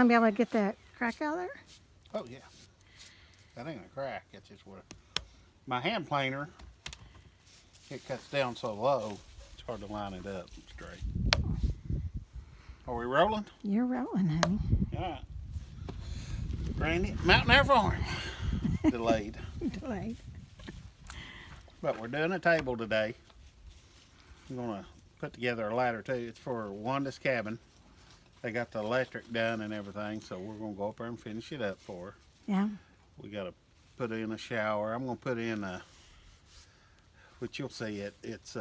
gonna be able to get that crack out of there? Oh yeah, that ain't a crack. It's just what my hand planer. It cuts down so low, it's hard to line it up straight. Are we rolling? You're rolling, honey. All right. Randy, Mountain Air Farm. Delayed. Delayed. But we're doing a table today. I'm going to put together a ladder too. It's for Wanda's cabin. They got the electric done and everything, so we're going to go up there and finish it up for her. Yeah. We got to put in a shower. I'm going to put in a, which you'll see it's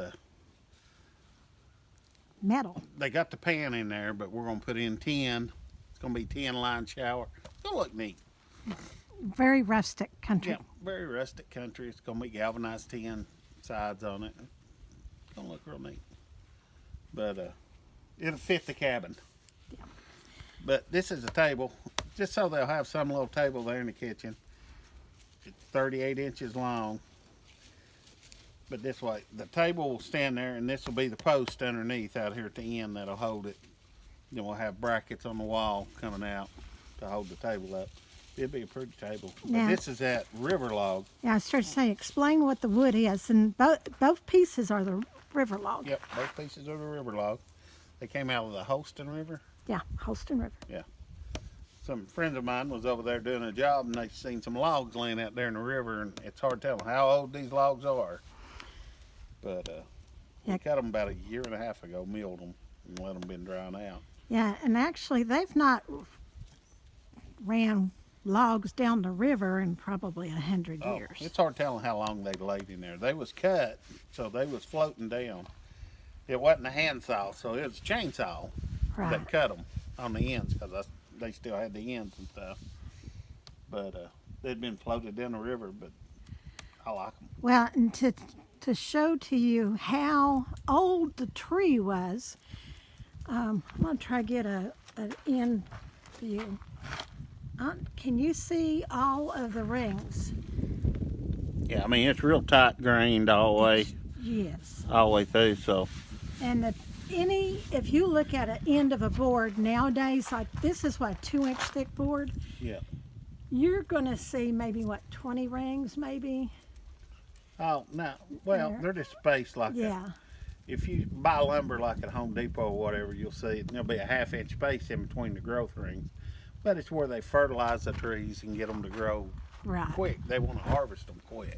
Metal. they got the pan in there, but we're going to put in tin. It's going to be 10 line shower. It's going to look neat. Very rustic country. Yeah, very rustic country. It's going to be galvanized tin sides on it. It's going to look real neat. But it'll fit the cabin. Yeah. But this is a table, just so they'll have some little table there in the kitchen. It's 38 inches long. But this way, the table will stand there, and this will be the post underneath out here at the end that'll hold it. Then we'll have brackets on the wall coming out to hold the table up. It'd be a pretty table. Yeah. But this is that river log. Yeah, I started saying, explain what the wood is, and both pieces are the river log. Yep, both pieces are the river log. They came out of the Holston River. Yeah, Holston River. Yeah. Some friends of mine was over there doing a job, and they seen some logs laying out there in the river, and it's hard to tell how old these logs are. But Yeah. we cut them about a year and a half ago, milled them, and let them been drying out. Yeah, and actually they've not ran logs down the river in probably 100 Oh, years. it's hard telling how long they laid in there. They was cut, so they was floating down. It wasn't a handsaw, so it was a chainsaw Right. that cut them on the ends, because they still had the ends and stuff. But they'd been floated down the river, but I like them. Well, and to show to you how old the tree was, I'm going to try to get an end view. Can you see all of the rings? Yeah, I mean, it's real tight grained all the way, Yes. through, so. And if you look at an end of a board nowadays, like this is what, 2-inch thick board, Yeah. you're going to see maybe 20 rings, maybe. Oh, no. Well, There. they're just spaced like that. Yeah. If you buy lumber like at Home Depot or whatever, you'll see there'll be a 1/2 inch space in between the growth rings. But it's where they fertilize the trees and get them to grow Right. quick. They want to harvest them quick,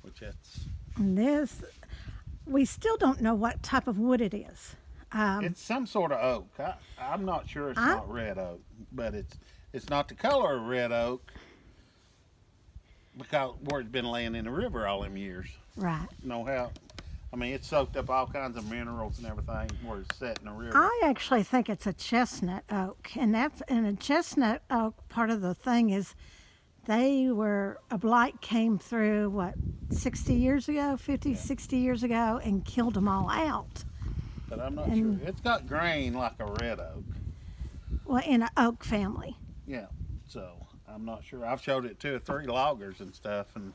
which that's, And this, we still don't know what type of wood it is. it's some sort of oak. I'm not sure it's not red oak, but it's not the color of red oak because where it's been laying in the river all them years. Right. You know how, I mean, it's soaked up all kinds of minerals and everything where it's set in the river. I actually think it's a chestnut oak, and a chestnut oak. Part of the thing is, a blight came through 60 years ago, 50, 60 years ago, and killed them all out. But I'm not sure. It's got grain like a red oak. Well, in an oak family. Yeah. So I'm not sure. I've showed it to 2 or 3 loggers and stuff, and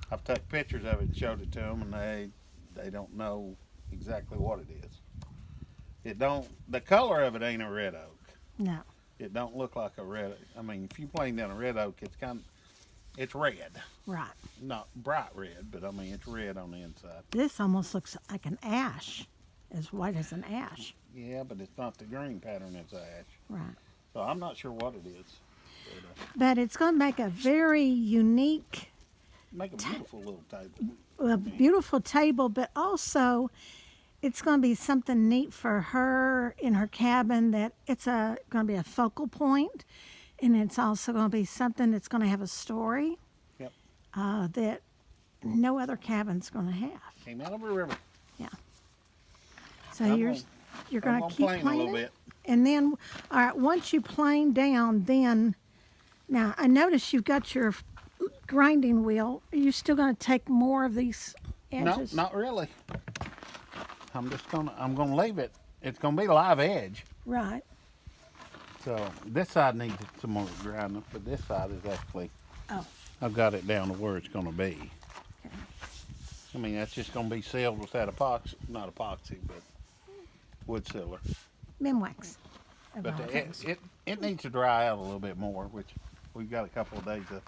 I've took pictures of it and showed it to them, and they don't know exactly what it is. The color of it ain't a red oak. No. It don't look like a red. I mean, if you plane down a red oak, it's red. Right. Not bright red, but I mean it's red on the inside. This almost looks like an ash, as white as an ash. Yeah, but it's not the green pattern as ash. Right. So I'm not sure what it is. But it's going to make a very unique, Make a beautiful little table. a beautiful table, but also it's going to be something neat for her in her cabin, that it's going to be a focal point, and it's also going to be something that's going to have a story. Yep. That no other cabin's going to have. Came out of a river. So I'm you're gonna going to keep plane a planing, little bit. and then all right. Once you plane down, then now I notice you've got your grinding wheel. Are you still going to take more of these edges? No, not really. I'm gonna leave it. It's gonna be live edge. Right. So this side needs some more grinding, but this side is actually, I've got it down to where it's gonna be. Okay. I mean, that's just gonna be sealed with that epoxy, not epoxy, but wood sealer. Minwax. of But all things. it needs to dry out a little bit more, which we've got a couple of days of.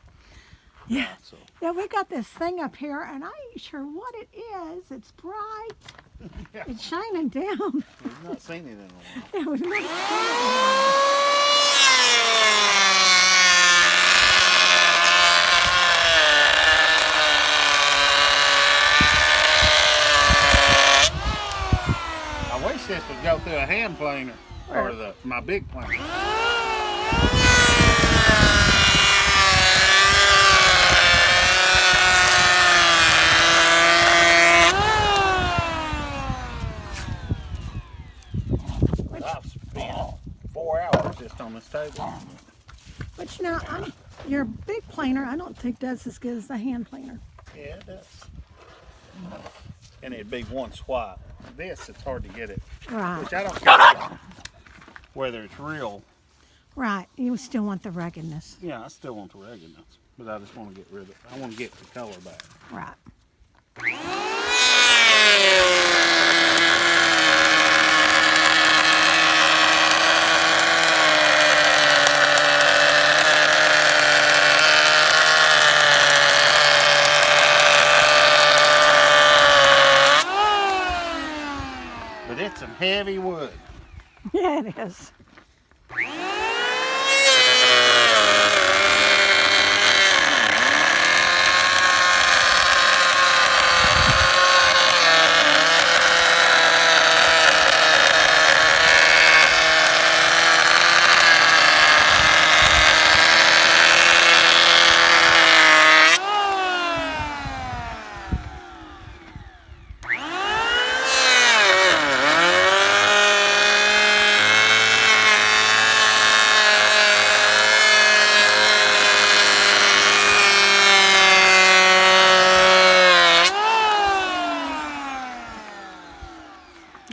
Yeah. So Yeah, we got this thing up here, and I ain't sure what it is. It's bright. Yeah. It's shining down. we've not seen it in a while. Yeah, we've never seen it. I wish this would go through a hand planer or my big planer. I've spent 4 hours just on this table. But you know, your big planer, I don't think does as good as the hand planer. Yeah, it does. And it'd be one swipe. This, it's hard to get it. Right, Which I don't care whether it's real. right. You still want the ruggedness. Yeah, I still want the ruggedness, but I just want to get rid of it. I want to get the color back. Right. But it's some heavy wood. Yeah, it is.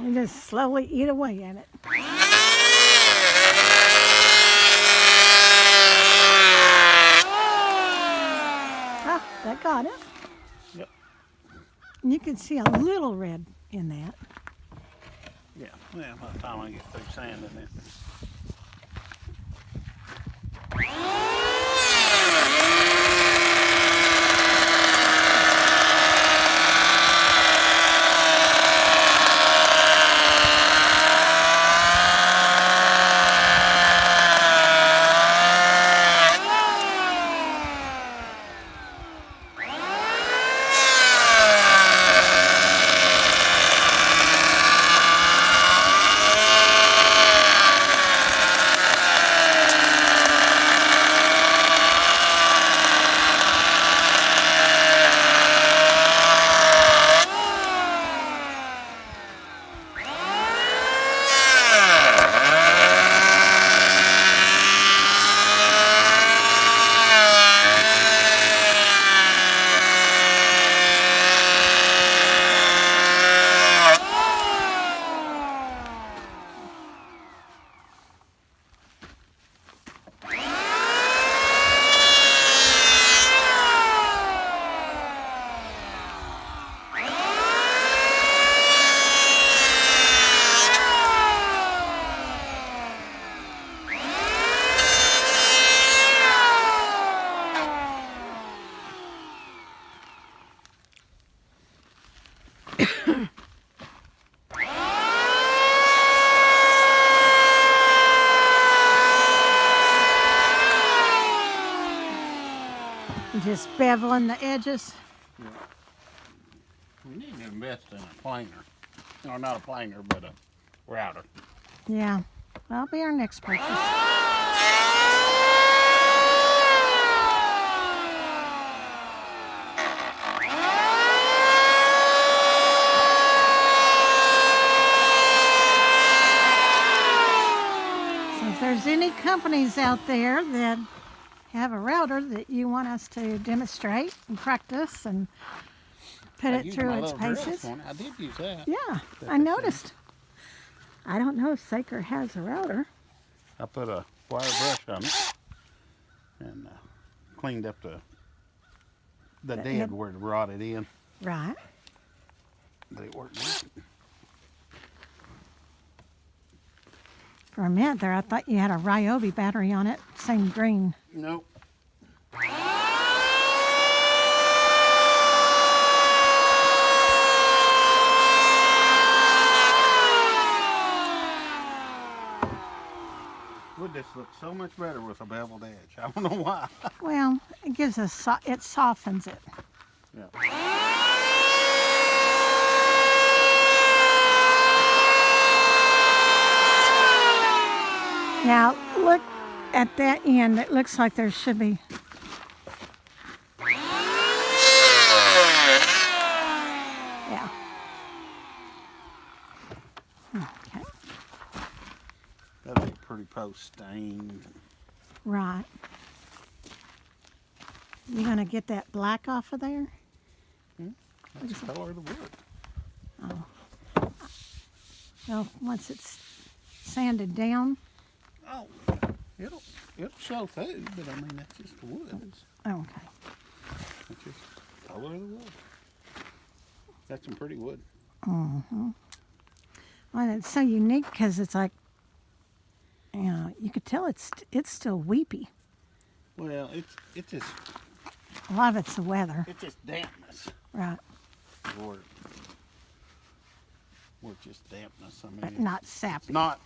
You just slowly eat away at it. Ah, that got it. Yep. And you can see a little red in that. Yeah. Yeah, by the time I get through sanding it. Just beveling the edges. We need to invest in a planer. Or not a planer, but a router. Yeah, that'll be our next purchase. So if there's any companies out there that have a router that you want us to demonstrate and practice and put I it used through my its little drill this paces. morning. I did use that. Yeah, That I makes noticed. I don't know if Saker has a router. I put a wire brush on it and cleaned up the The dead end. where it rotted in. Right. But it worked good. For a minute there, I thought you had a Ryobi battery on it, same green. Nope. Would this look so much better with a beveled edge? I don't know why. Well, it gives us, it softens it. Yeah. Now, look at that end. It looks like there should be. Yeah. Okay. That'll be pretty post stained. Right. You gonna get that black off of there? That's the color of the wood. Well, once it's sanded down. Oh, it'll show through, but I mean that's just the wood. Okay. That's just the color of the wood. That's some pretty wood. Mm-hmm. Well, it's so unique because it's like, you know, you could tell it's still weepy. Well, it's just A lot of it's the weather. it's just dampness. Right. Or just dampness. I mean, But it's not sappy. not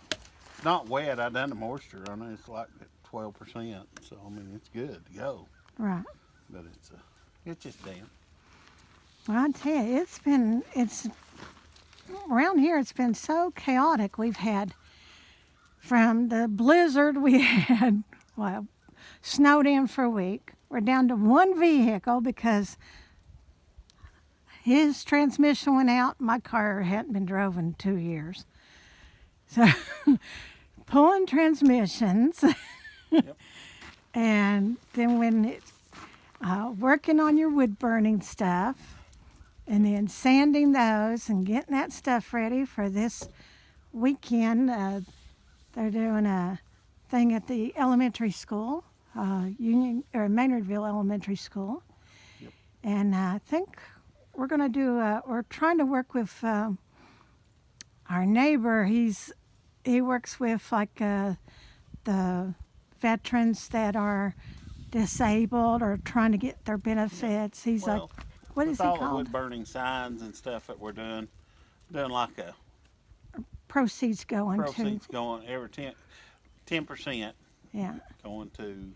wet. I done the moisture on it. It's like 12%. So I mean, it's good to go. Right. But it's just damp. Well, I tell you, it's around here. It's been so chaotic. We've had from the blizzard we had, well, snowed in for a week. We're down to one vehicle because his transmission went out. My car hadn't been drove in 2 years. So pulling transmissions. Yep. And then when it's working on your wood burning stuff, and then sanding those and getting that stuff ready for this weekend. They're doing a thing at the elementary school, Maynardville Elementary School. Yep. And I think we're going to do, we're trying to work with our neighbor. He works with like the veterans that are disabled or trying to get their benefits. He's Well, like, what is with he all the called? wood burning signs and stuff that we're doing like a Proceeds going proceeds to, going every 10% yeah, going to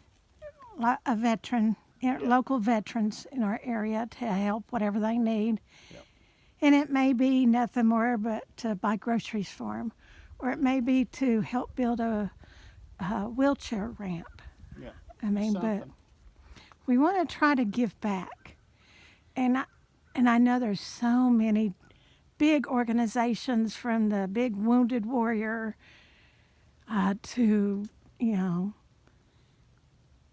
a veteran, Yeah. local veterans in our area to help whatever they need. Yep. And it may be nothing more but to buy groceries for them, or it may be to help build a wheelchair ramp. yeah. I mean, but Something. we want to try to give back. And I know there's so many big organizations, from the big Wounded Warrior to, you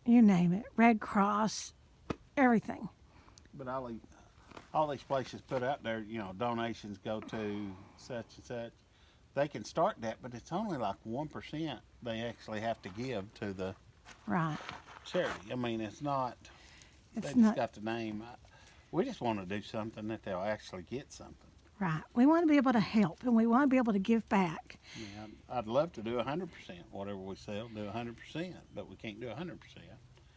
name it, Red Cross, everything. But all these places put out there, donations go to such and such. They can start that, but it's only like 1% they actually have to give to the Right. charity. I mean, it's not. It's They just not got the name. We just want to do something that they'll actually get something. right. We want to be able to help, and we want to be able to give back. Yeah, I'd love to do 100%. Whatever we sell, do 100%, but we can't do 100%.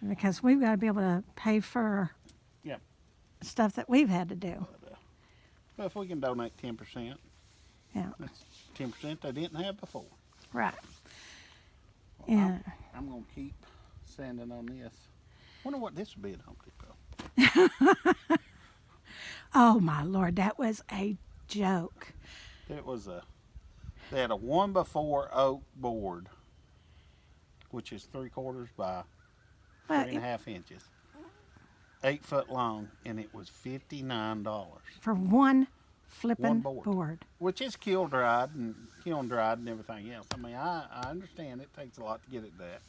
Because we've got to be able to pay for Yep. stuff that we've had to do. But if we can donate 10%, Yeah. that's 10% they didn't have before. Right. Well, Yeah. I'm gonna keep sanding on this. Wonder what this would be at Home Depot. Oh my Lord, that was a joke. It was they had a 1x4 oak board, which is 3/4 by Well, 3.5 inches, 8 foot long, and it was $59. for one flipping One board. board. Which is kiln dried and everything else. I mean, I understand it takes a lot to get it that.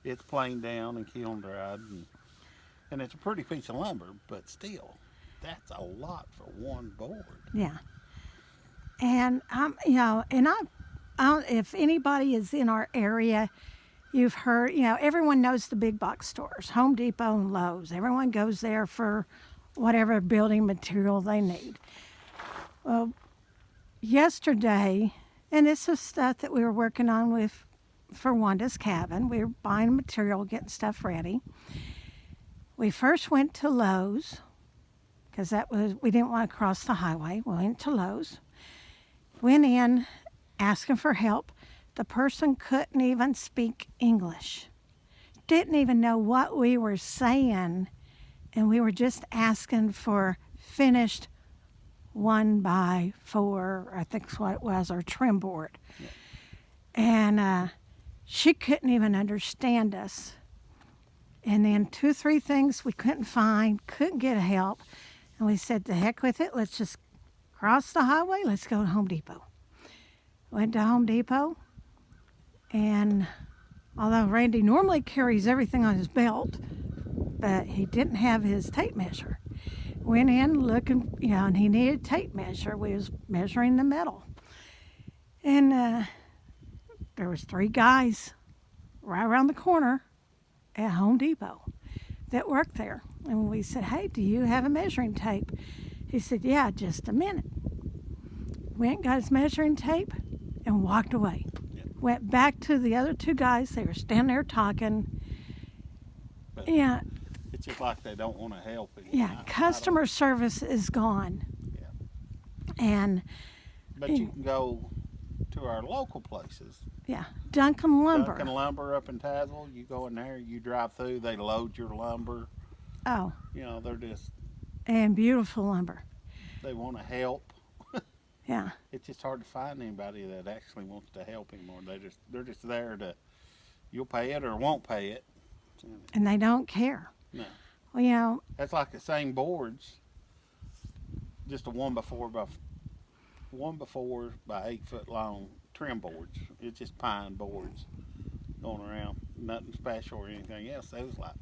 It's planed down and kiln dried, and it's a pretty piece of lumber, but still, that's a lot for one board. Yeah. And if anybody is in our area, you've heard, everyone knows the big box stores, Home Depot and Lowe's. Everyone goes there for whatever building material they need. Well, yesterday, and this is stuff that we were working on with for Wanda's cabin. We were buying material, getting stuff ready. We first went to Lowe's because we didn't want to cross the highway. We went to Lowe's. Went in asking for help. The person couldn't even speak English. Didn't even know what we were saying, and we were just asking for finished 1x4, I think is what it was, or trim board. Yeah. And she couldn't even understand us. And then 2, 3 things we couldn't find, couldn't get help. And we said, the heck with it, let's just cross the highway, let's go to Home Depot. Went to Home Depot, and although Randy normally carries everything on his belt, but he didn't have his tape measure. Went in looking, and he needed a tape measure. We was measuring the metal. And there was 3 guys right around the corner at Home Depot that worked there. And we said, hey, do you have a measuring tape? He said, yeah, just a minute. Went, got his measuring tape, and walked away. Yeah. Went back to the other 2 guys. They were standing there talking. But Yeah, it's just like they don't want to help you. yeah. Customer service is gone. Yeah. And But you can go to our local places. yeah, Duncan Lumber. Duncan Lumber up in Tazewell. You go in there, you drive through, they load your lumber. Oh, They're just, and beautiful lumber. they want to help. Yeah, It's just hard to find anybody that actually wants to help anymore. They're just there to, you'll pay it or won't pay it. and they don't care. No. Well, That's like the same boards, just a 1x4 by 8 foot long trim boards. It's just pine boards going around, nothing special or anything else. They was like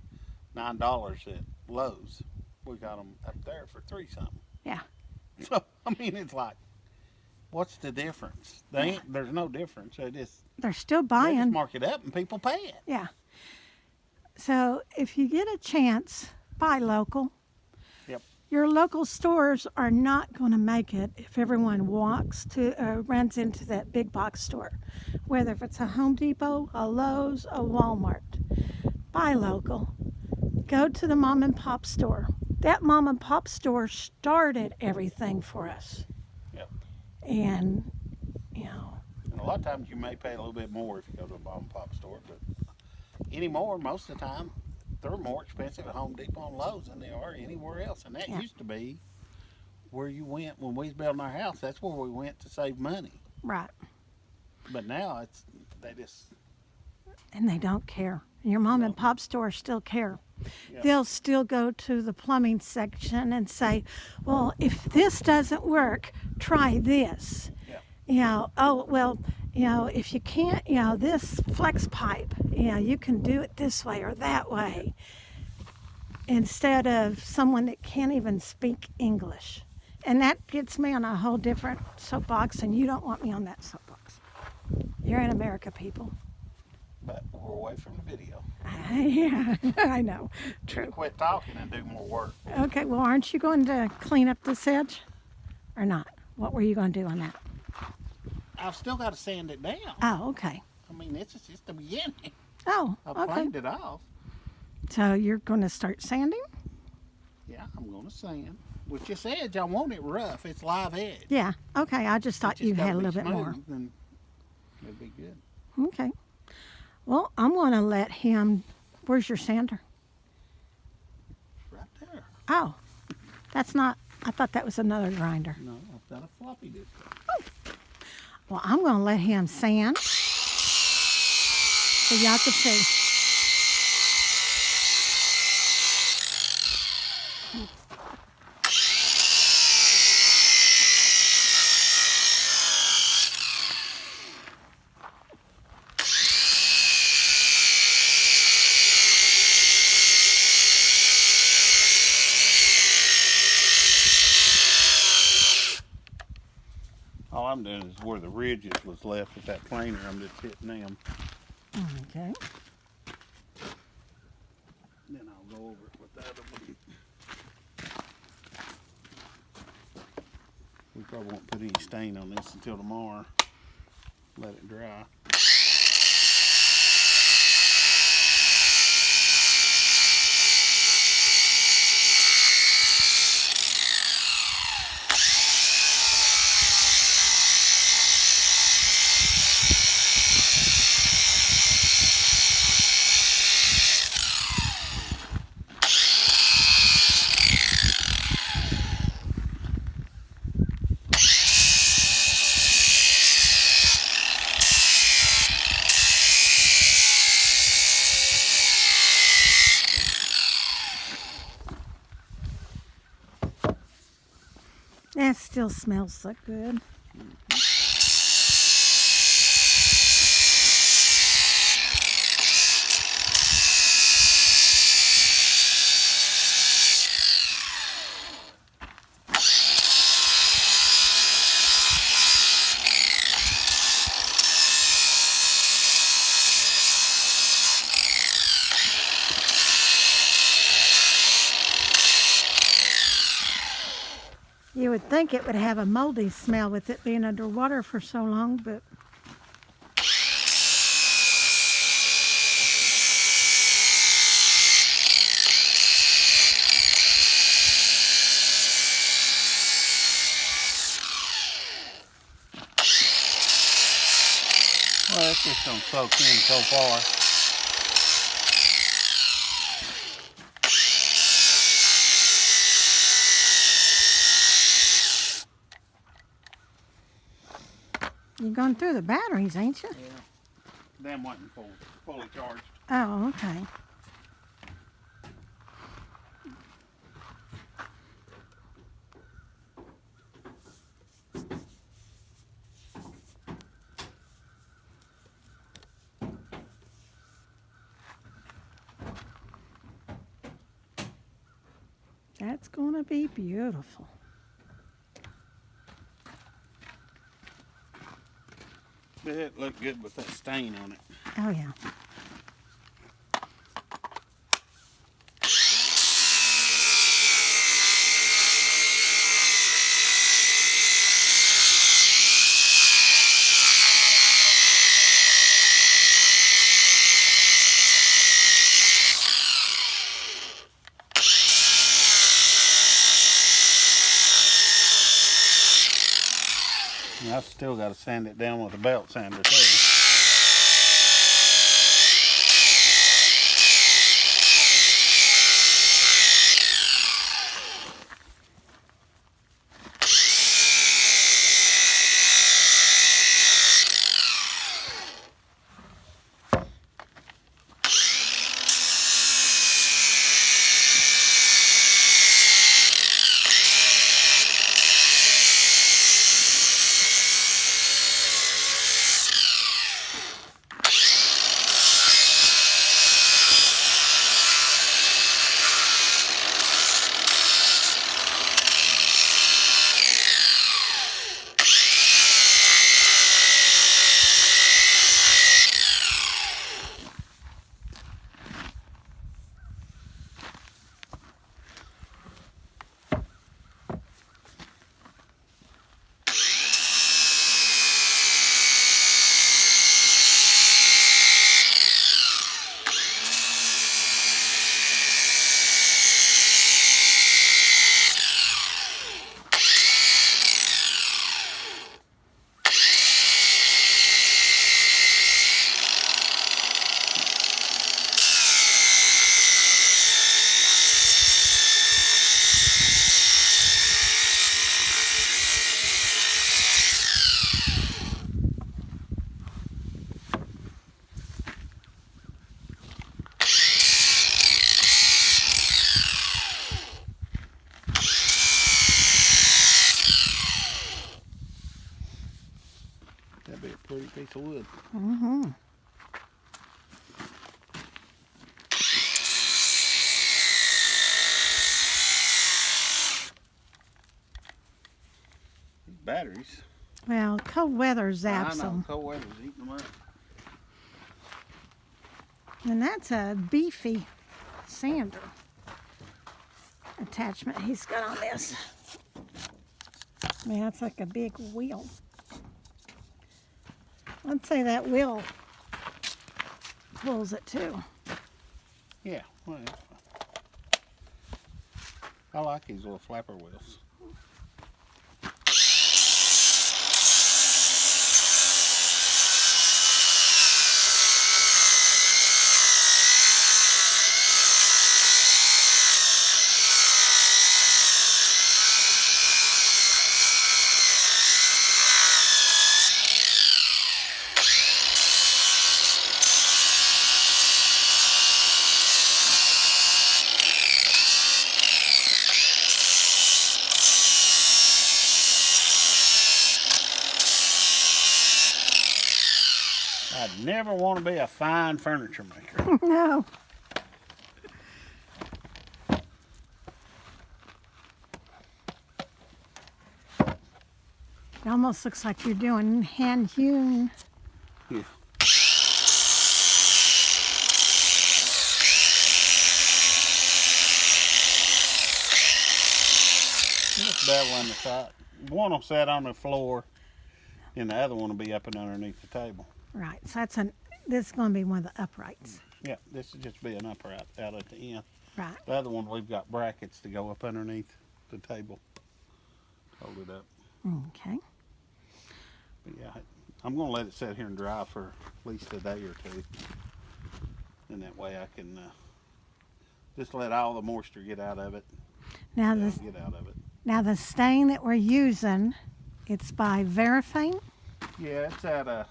$9 at Lowe's. We got them up there for 3 something. Yeah. So I mean, it's like, what's the difference? There's no difference. they're They still just buying. mark it up and people pay it. Yeah. So if you get a chance, buy local. Yep. Your local stores are not going to make it if everyone runs into that big box store, whether if it's a Home Depot, a Lowe's, a Walmart. Buy local. Go to the mom and pop store. That mom and pop store started everything for us. Yep. And, And a lot of times you may pay a little bit more if you go to a mom and pop store, but anymore, most of the time, they're more expensive at Home Depot and Lowe's than they are anywhere else. And that Yeah. used to be where you went when we was building our house. That's where we went to save money. right. But now they just, And they don't care. Your mom and pop stores still care. Yeah. They'll still go to the plumbing section and say, well, if this doesn't work, try this. Yeah. If you can't, this flex pipe, you can do it this way or that way. Instead of someone that can't even speak English. And that gets me on a whole different soapbox, and you don't want me on that soapbox. You're in America, people. but we're away from the video. Yeah, I know. True. Quit talking and do more work. Okay, well, aren't you going to clean up this edge or not? What were you going to do on that? I've still got to sand it down. Oh, okay. I mean, it's just the beginning. Oh, I've okay. cleaned it off. So you're going to start sanding? Yeah, I'm going to sand. With this edge, I want it rough. It's live edge. Yeah. Okay, I just thought It just you had gotta a be little bit more. smooth, and it'll be good. Okay. Well, I'm going to let him. Where's your sander? Right there. Oh, that's not. I thought that was another grinder. No, I've got a floppy disk. Well, I'm going to let him sand so y'all can see. All I'm doing is where the ridges was left with that planer, I'm just hitting them. Okay. Then I'll go over it with the other one. We probably won't put any stain on this until tomorrow. Let it dry. That still smells so good. You would think it would have a moldy smell with it being underwater for so long, but Well, it's just gonna soak in so far. you're going through the batteries, ain't you? Yeah. Them wasn't fully charged. Oh, okay. That's going to be beautiful. But it looked good with that stain on it. Oh, yeah. And I've still got to sand it down with a belt sander too. That'd be a pretty piece of wood. Mm-hmm. These batteries. Well, cold weather I zaps know, them. cold weather's eating them up. And that's a beefy sander attachment he's got on this. I mean, that's like a big wheel. I'd say that wheel pulls it too. Yeah, well, I like these little flapper wheels. never want to be a fine furniture maker. No. It almost looks like you're doing hand hewn. Yeah. Just beveling the side. One will sit on the floor, and the other one will be up and underneath the table. Right. So this is going to be one of the uprights. Yeah, this will just be an upright out at the end. Right. The other one, we've got brackets to go up underneath the table. Hold it up. Okay. But yeah, I'm going to let it sit here and dry for at least a day or two. And that way I can just let all the moisture get out of it. Now Get out of it. Now the stain that we're using, it's by Verifane. Yeah, it's at a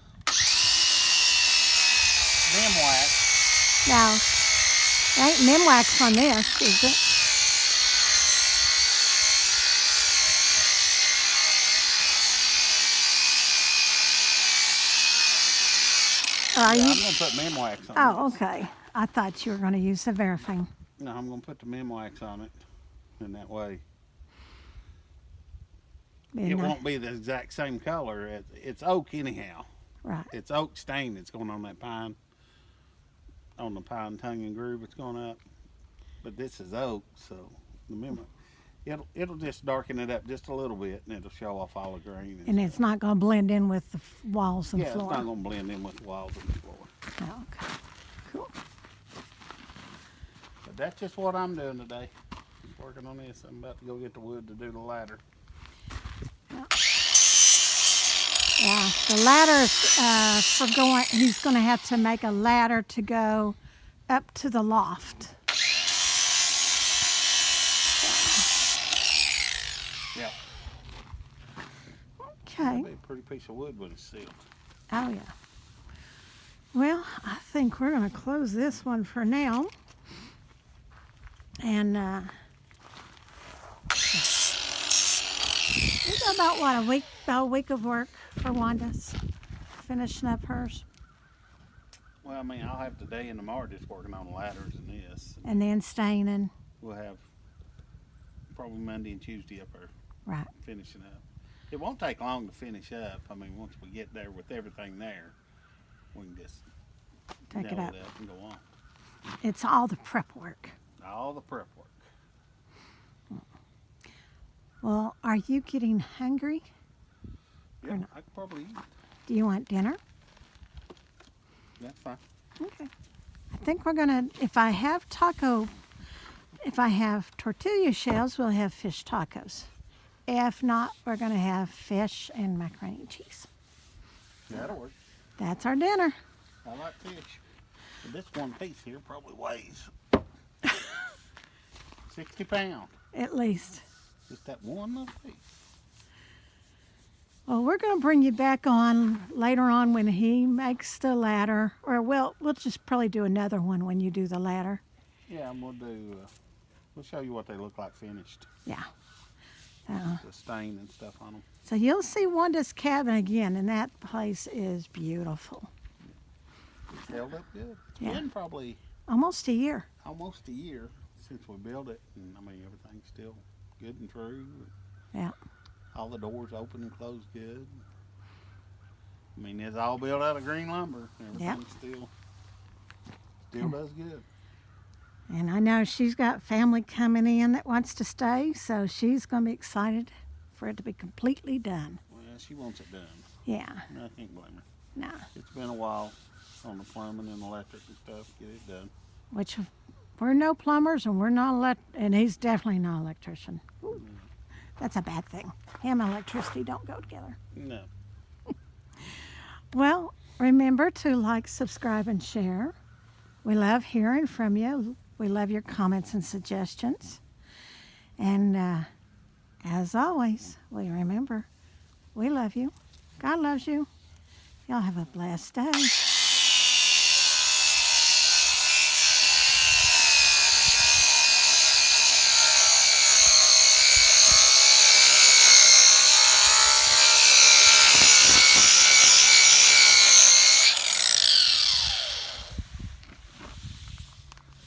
Minwax. Now, there ain't Minwax on this, is it? Are Yeah, you? I'm going to put Minwax on Oh, this. okay. I thought you were going to use the Verifane. No, I'm going to put the Minwax on it. And that way it won't be the exact same color. It's oak anyhow. Right. It's oak stain that's going on that pine. On the pine tongue and groove it's going up. But this is oak, so remember, it'll just darken it up just a little bit, and it'll show off all the grain. And it's not going to blend in with the walls and yeah, floor. it's not going to blend in with the walls and the floor. Oh, okay. Cool. But that's just what I'm doing today. Just working on this. I'm about to go get the wood to do the ladder. Yeah, the ladder for going. He's going to have to make a ladder to go up to the loft. Yeah. Okay. It'll be a pretty piece of wood when it's sealed. Oh yeah. Well, I think we're going to close this one for now. And we got about what, about a week of work for Wanda's finishing up hers, Well, I mean, I'll have today and tomorrow just working on the ladders and this. and then staining. We'll have probably Monday and Tuesday up there Right. finishing up. It won't take long to finish up. I mean, once we get there with everything there, we can just Take it nail up. and go on. It's all the prep work. All the prep work. Well, are you getting hungry? Yeah, not? I could probably eat. Do you want dinner? That's fine. Okay. I think we're gonna, if I have tortilla shells, we'll have fish tacos. If not, we're gonna have fish and macaroni and cheese. That'll work. That's our dinner. I like fish. But this one piece here probably weighs 60 pounds. At least. Just that one little piece. Well, we're going to bring you back on later on when he makes the ladder. Or, well, we'll just probably do another one when you do the ladder. Yeah, and we'll show you what they look like finished. Yeah. The stain and stuff on them. So you'll see Wanda's cabin again, and that place is beautiful. It's held up good. It's Yeah. been probably Almost a year. almost a year since we built it. And I mean, everything's still good and true. Yeah. All the doors open and closed good. I mean, it's all built out of green lumber. Everything still does good. And I know she's got family coming in that wants to stay, so she's going to be excited for it to be completely done. Well, she wants it done. Yeah. I can't blame her. No. It's been a while on the plumbing and electric and stuff. Get it done. Which we're no plumbers, and we're not and he's definitely not an electrician. Ooh, that's a bad thing. Him and electricity don't go together. No. Well, remember to like, subscribe, and share. We love hearing from you. We love your comments and suggestions. And as always, we remember we love you. God loves you. Y'all have a blessed day.